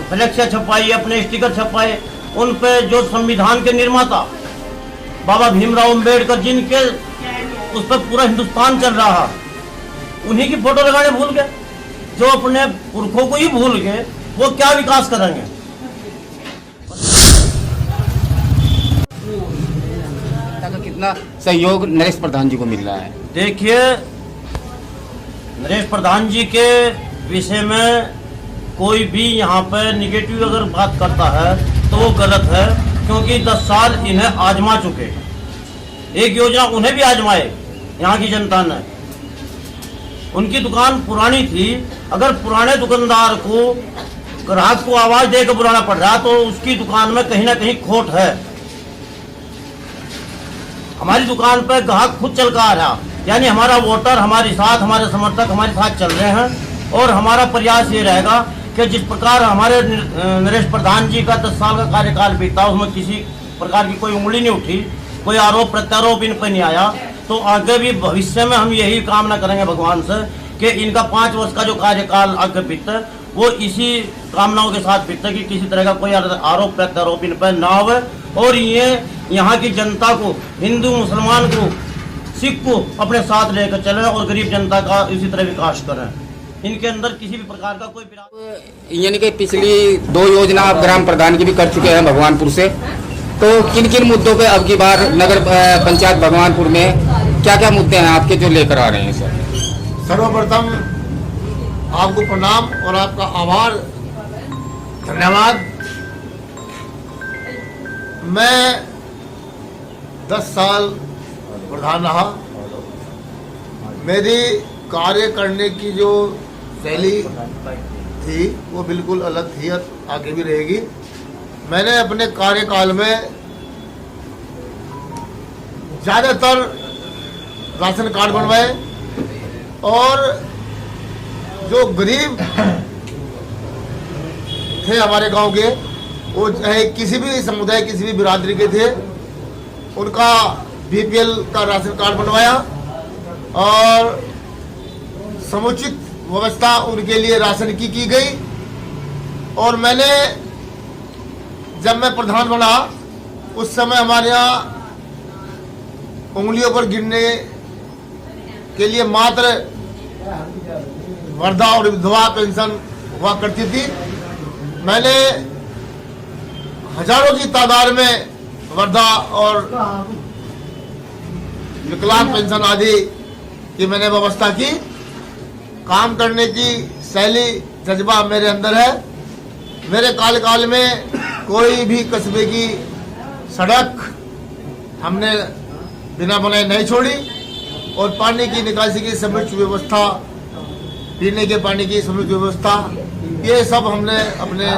Flex छपाई, अपने sticker छपाए, उन पे जो संविधान के निर्माता बाबा भीमराव अम्बेडकर जिनके उस पर पूरा हिंदुस्तान चल रहा, उन्हीं की फोटो लगाने भूल गए। जो अपने पुरखों को ही भूल गए, वो क्या विकास करेंगे। कितना सहयोग नरेश प्रधान जी को मिल रहा है? देखिए, नरेश प्रधान जी के विषय में कोई भी यहाँ पर निगेटिव अगर बात करता है तो वो गलत है, क्योंकि 10 साल इन्हें आजमा चुके। एक योजना उन्हें भी आजमाए यहाँ की जनता ने। उनकी दुकान पुरानी थी, अगर पुराने दुकानदार को ग्राहक को आवाज देकर बुलाना पड़ रहा तो उसकी दुकान में कहीं ना कहीं खोट है। हमारी दुकान पर ग्राहक खुद चल कर आ रहा, यानी हमारा वोटर हमारे साथ, हमारे समर्थक हमारे साथ चल रहे हैं। और हमारा प्रयास ये रहेगा कि जिस प्रकार हमारे नरेश प्रधान जी का 10 साल का कार्यकाल बीता, उसमें किसी प्रकार की कोई उंगली नहीं उठी, कोई आरोप प्रत्यारोप इन पर नहीं आया, तो आगे भी भविष्य में हम यही कामना करेंगे भगवान से कि इनका 5 वर्ष का जो कार्यकाल आगे बीते वो इसी कामनाओं के साथ बीते कि किसी तरह का कोई आरोप प्रत्यारोप इन पर ना हो, और ये यहाँ की जनता को, हिंदू मुसलमान को, सिख को अपने साथ लेकर चले और गरीब जनता का इसी तरह विकास करें। इनके अंदर किसी भी प्रकार का कोई यानी कि पिछली 2 योजना आप ग्राम प्रधान की भी कर चुके हैं भगवानपुर से, तो किन किन मुद्दों पे अब की बार नगर पंचायत भगवानपुर में क्या क्या मुद्दे हैं आपके जो लेकर आ रहे हैं सर? सर्वप्रथम आपको प्रणाम और आपका आभार, धन्यवाद। मैं 10 साल प्रधान रहा। मेरी कार्य करने की जो शैली थी वो बिल्कुल अलग थी और आगे भी रहेगी। मैंने अपने कार्यकाल में ज़्यादातर राशन कार्ड बनवाए और जो गरीब थे हमारे गांव के, वो चाहे किसी भी समुदाय, किसी भी बिरादरी के थे, उनका बीपीएल का राशन कार्ड बनवाया और समुचित व्यवस्था उनके लिए राशन की गई। और मैंने, जब मैं प्रधान बना उस समय हमारे यहाँ उंगलियों पर गिनने के लिए मात्र वृद्धा और विधवा पेंशन हुआ करती थी। मैंने हजारों की तादाद में वृद्धा और विकलांग पेंशन आदि की मैंने व्यवस्था की। काम करने की शैली, जज्बा मेरे अंदर है। मेरे कार्यकाल में कोई भी कस्बे की सड़क हमने बिना बनाए नहीं छोड़ी और पानी की निकासी की समुचित व्यवस्था, पीने के पानी की समुचित व्यवस्था, ये सब हमने अपने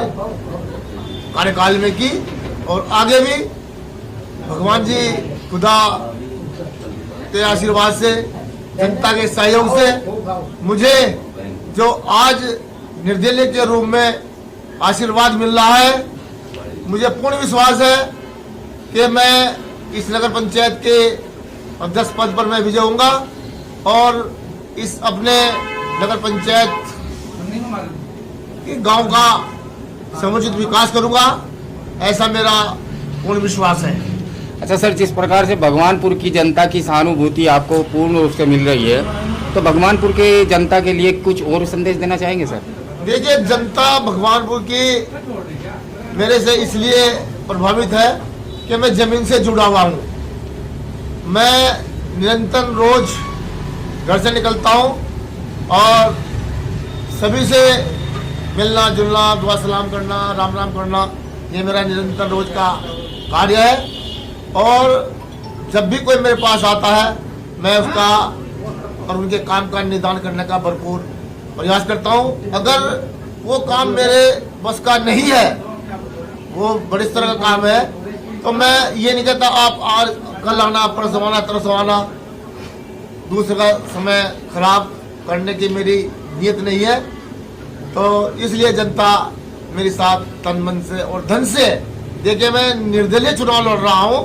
कार्यकाल में की। और आगे भी भगवान जी खुदा के आशीर्वाद से, जनता के सहयोग से मुझे जो आज निर्दलीय के रूप में आशीर्वाद मिल रहा है, मुझे पूर्ण विश्वास है कि मैं इस नगर पंचायत के अध्यक्ष पद पर मैं विजय होऊंगा और इस अपने नगर पंचायत के गांव का समुचित विकास करूंगा, ऐसा मेरा पूर्ण विश्वास है। अच्छा सर, जिस प्रकार से भगवानपुर की जनता की सहानुभूति आपको पूर्ण रूप से मिल रही है, तो भगवानपुर के जनता के लिए कुछ और संदेश देना चाहेंगे सर? देखिए, जनता भगवानपुर की मेरे से इसलिए प्रभावित है कि मैं जमीन से जुड़ा हुआ हूँ। मैं निरंतर रोज घर से निकलता हूँ और सभी से मिलना जुलना, दुआ सलाम करना, राम राम करना, ये मेरा निरंतर रोज का कार्य है। और जब भी कोई मेरे पास आता है, मैं उसका और उनके काम का निदान करने का भरपूर प्रयास करता हूँ। अगर वो काम मेरे बस का नहीं है, वो बड़े तरह का काम है, तो मैं ये नहीं कहता आप आज कल आना, परसों आना, तरसों आना, दूसरे का समय खराब करने की मेरी नीयत नहीं है। तो इसलिए जनता मेरे साथ तन मन से और धन से, देखिए मैं निर्दलीय चुनाव लड़ रहा हूँ,